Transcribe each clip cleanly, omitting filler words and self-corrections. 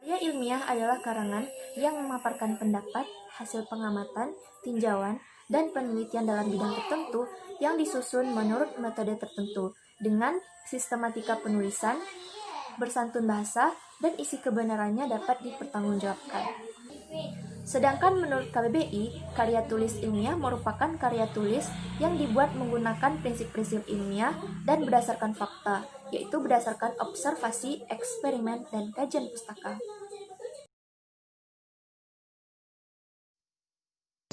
Karya ilmiah adalah karangan yang memaparkan pendapat, hasil pengamatan, tinjauan, dan penelitian dalam bidang tertentu yang disusun menurut metode tertentu dengan sistematika penulisan, bersantun bahasa, dan isi kebenarannya dapat dipertanggungjawabkan. Sedangkan menurut KBBI, karya tulis ilmiah merupakan karya tulis yang dibuat menggunakan prinsip-prinsip ilmiah dan berdasarkan fakta, yaitu berdasarkan observasi, eksperimen, dan kajian pustaka.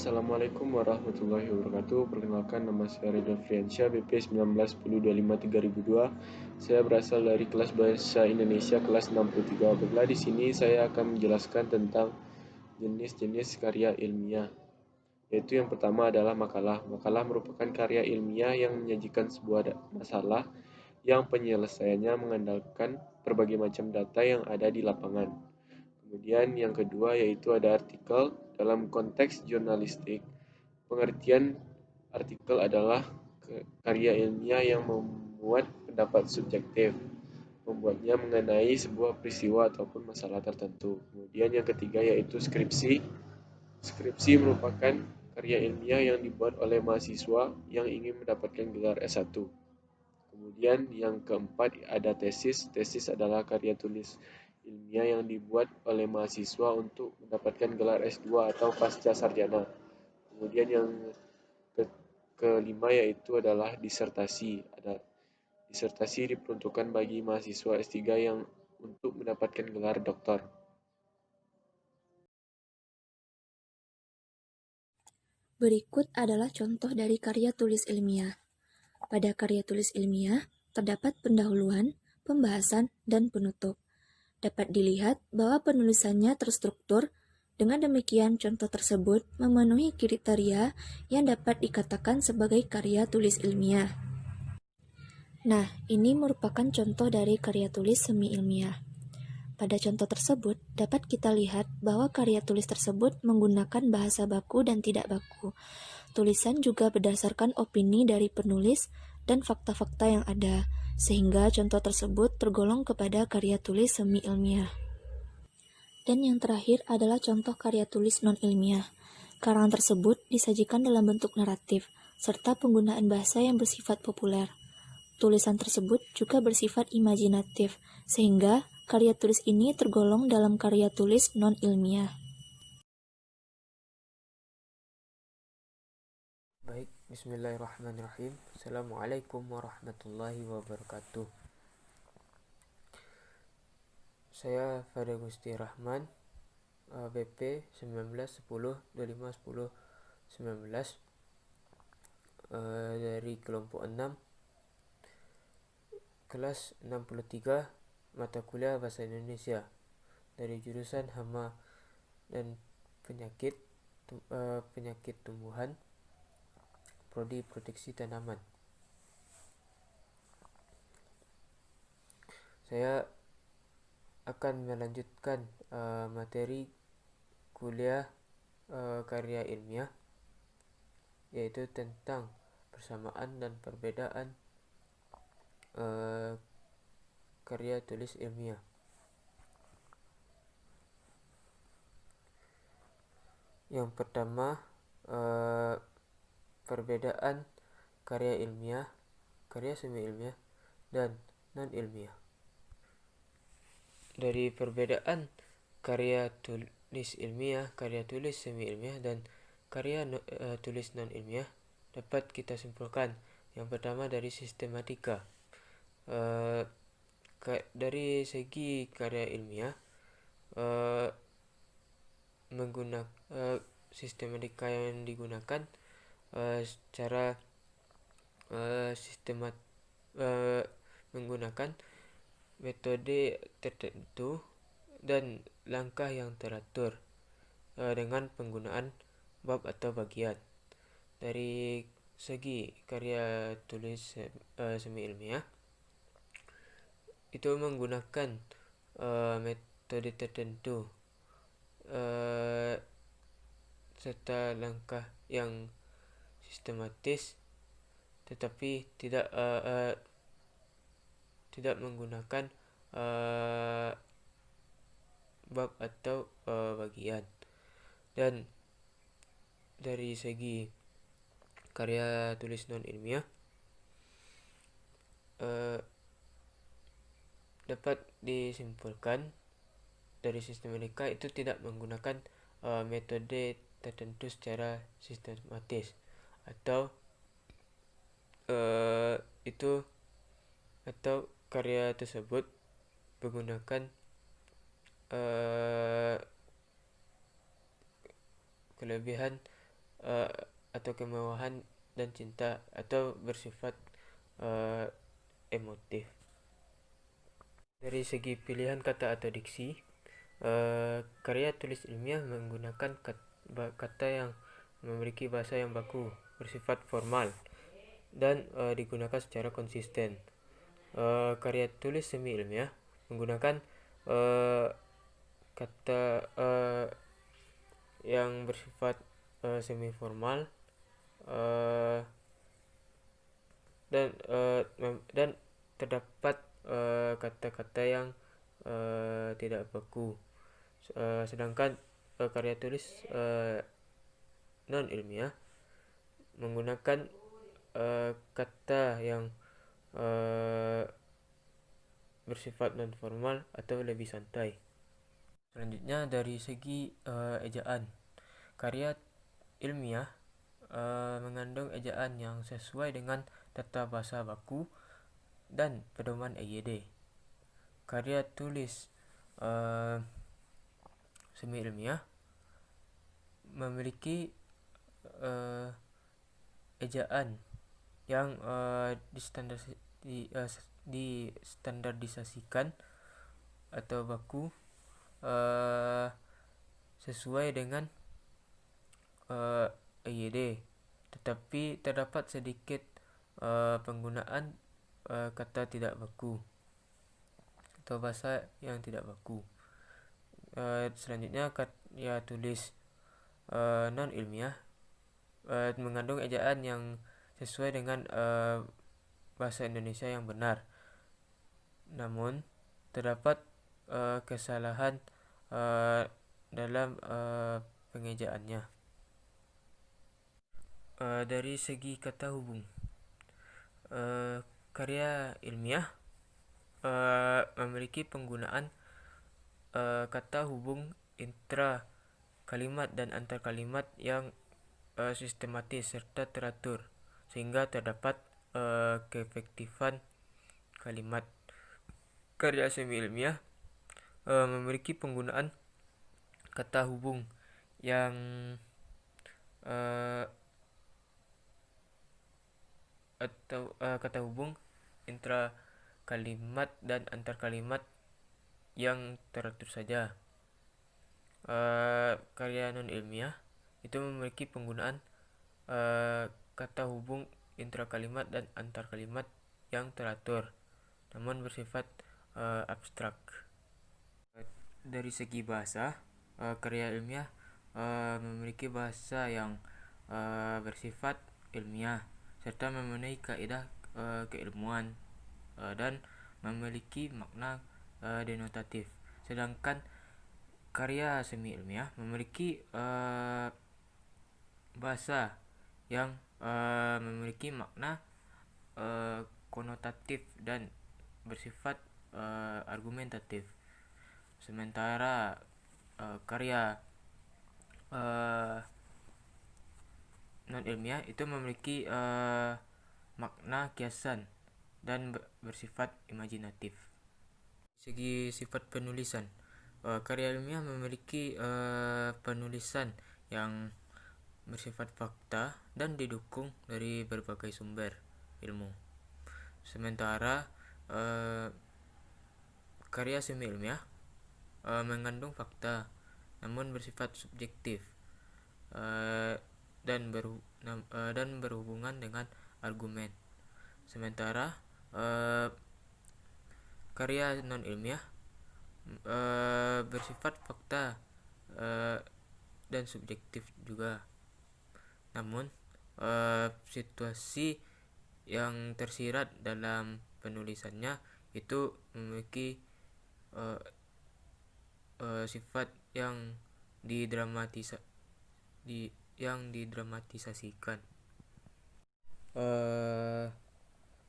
Assalamualaikum warahmatullahi wabarakatuh. Perkenalkan, nama saya Ridwan Friansyah, BP 191025-3002. Saya berasal dari kelas Bahasa Indonesia kelas 63. Baiklah, di sini saya akan menjelaskan tentang jenis-jenis karya ilmiah. Yaitu yang pertama adalah makalah. Makalah merupakan karya ilmiah yang menyajikan sebuah masalah yang penyelesaiannya mengandalkan berbagai macam data yang ada di lapangan. Kemudian yang kedua yaitu ada artikel. Dalam konteks jurnalistik, pengertian artikel adalah karya ilmiah yang memuat pendapat subjektif membuatnya mengenai sebuah peristiwa ataupun masalah tertentu. Kemudian yang ketiga yaitu skripsi. Skripsi merupakan karya ilmiah yang dibuat oleh mahasiswa yang ingin mendapatkan gelar S1. Kemudian yang keempat ada tesis. Tesis adalah karya tulis ilmiah yang dibuat oleh mahasiswa untuk mendapatkan gelar S2 atau pasca sarjana. Kemudian yang kelima yaitu adalah disertasi. Disertasi diperuntukkan bagi mahasiswa S3 yang untuk mendapatkan gelar doktor. Berikut adalah contoh dari karya tulis ilmiah. Pada karya tulis ilmiah, terdapat pendahuluan, pembahasan, dan penutup. Dapat dilihat bahwa penulisannya terstruktur. Dengan demikian, contoh tersebut memenuhi kriteria yang dapat dikatakan sebagai karya tulis ilmiah. Nah, ini merupakan contoh dari karya tulis semi ilmiah. Pada contoh tersebut, dapat kita lihat bahwa karya tulis tersebut menggunakan bahasa baku dan tidak baku. Tulisan juga berdasarkan opini dari penulis dan fakta-fakta yang ada, sehingga contoh tersebut tergolong kepada karya tulis semi ilmiah. Dan yang terakhir adalah contoh karya tulis non-ilmiah. Karangan tersebut disajikan dalam bentuk naratif, serta penggunaan bahasa yang bersifat populer. Tulisan tersebut juga bersifat imajinatif, sehingga karya tulis ini tergolong dalam karya tulis non-ilmiah. Baik, bismillahirrahmanirrahim. Assalamualaikum warahmatullahi wabarakatuh. Saya Fadil Gusti Rahman, BP 1910251019, dari kelompok 6, kelas 63, mata kuliah Bahasa Indonesia, dari jurusan Hama dan Penyakit Tumbuhan, Prodi Proteksi Tanaman. Saya akan melanjutkan materi kuliah karya ilmiah, yaitu tentang persamaan dan perbedaan karya tulis ilmiah. Yang pertama, perbedaan karya ilmiah, karya semi ilmiah, dan non ilmiah. Dari perbedaan karya tulis ilmiah, karya tulis semi ilmiah, dan karya tulis non ilmiah dapat kita simpulkan. Yang pertama dari sistematika. Dari segi karya ilmiah, menggunakan sistematika yang digunakan secara menggunakan metode tertentu dan langkah yang teratur dengan penggunaan bab atau bagian. Dari segi karya tulis semi ilmiah, itu menggunakan metode tertentu serta langkah yang sistematis, tetapi tidak menggunakan bab atau bagian. Dan dari segi karya tulis non ilmiah dapat disimpulkan dari sistematika itu tidak menggunakan metode tertentu secara sistematis, atau itu atau karya tersebut menggunakan kelebihan atau kemewahan dan cinta, atau bersifat emotif. Dari segi pilihan kata atau diksi, karya tulis ilmiah menggunakan kata yang memiliki bahasa yang baku, bersifat formal, dan digunakan secara konsisten. Karya tulis semi ilmiah menggunakan kata yang bersifat semi formal dan terdapat kata-kata yang tidak baku. Sedangkan karya tulis non ilmiah menggunakan kata yang bersifat non formal atau lebih santai. Selanjutnya dari segi ejaan, karya ilmiah mengandung ejaan yang sesuai dengan tata bahasa baku dan pedoman EYD. Karya tulis semi ilmiah memiliki ejaan yang distandardisasikan atau baku sesuai dengan EYD, tetapi terdapat sedikit penggunaan kata tidak baku atau bahasa yang tidak baku. Selanjutnya karya tulis non ilmiah mengandung ejaan yang sesuai dengan bahasa Indonesia yang benar, namun terdapat kesalahan dalam pengejaannya. Dari segi kata hubung, karya ilmiah memiliki penggunaan kata hubung intra kalimat dan antar kalimat yang sistematis serta teratur, sehingga terdapat keefektifan kalimat. Karya semi ilmiah memiliki penggunaan kata hubung yang kata hubung intra kalimat dan antar kalimat yang teratur saja. Karya non ilmiah itu memiliki penggunaan kata hubung intra kalimat dan antar kalimat yang teratur, namun bersifat abstrak. Dari segi bahasa, karya ilmiah memiliki bahasa yang bersifat ilmiah serta memenuhi kaidah keilmuan dan memiliki makna denotatif. Sedangkan karya semi ilmiah memiliki bahasa yang memiliki makna konotatif dan bersifat argumentatif. Sementara karya non ilmiah itu memiliki makna kiasan dan bersifat imajinatif. Segi sifat penulisan, karya ilmiah memiliki penulisan yang bersifat fakta dan didukung dari berbagai sumber ilmu. Sementara karya semi ilmiah mengandung fakta namun bersifat subjektif dan berhubungan dengan argumen. Sementara karya non ilmiah bersifat fakta dan subjektif juga, namun situasi yang tersirat dalam penulisannya itu memiliki sifat yang didramatisasikan.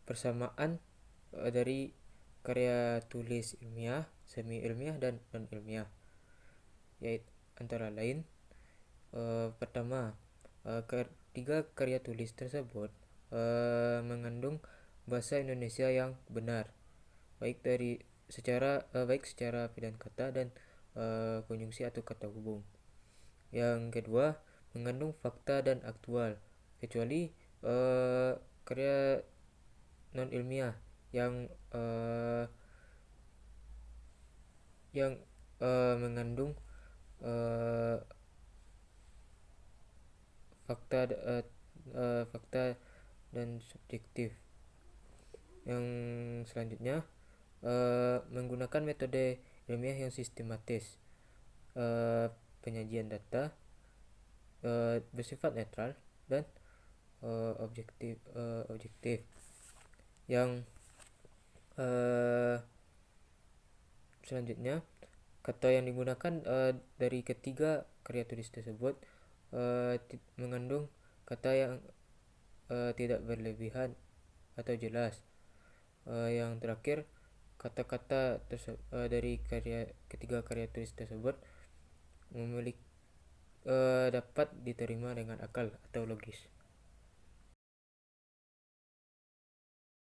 Persamaan dari karya tulis ilmiah, semi ilmiah, dan non ilmiah, yaitu antara lain pertama, ketiga karya tulis tersebut mengandung bahasa Indonesia yang benar, baik secara pilihan kata dan konjungsi atau kata hubung. Yang kedua, mengandung fakta dan aktual, kecuali karya non ilmiah yang mengandung fakta dan subjektif. Yang selanjutnya, menggunakan metode ilmiah yang sistematis, penyajian data bersifat netral dan objektif. Yang selanjutnya, kata yang digunakan dari ketiga karya tulis tersebut mengandung kata yang tidak berlebihan atau jelas. Yang terakhir, kata-kata dari ketiga karya tulis tersebut dapat diterima dengan akal atau logis.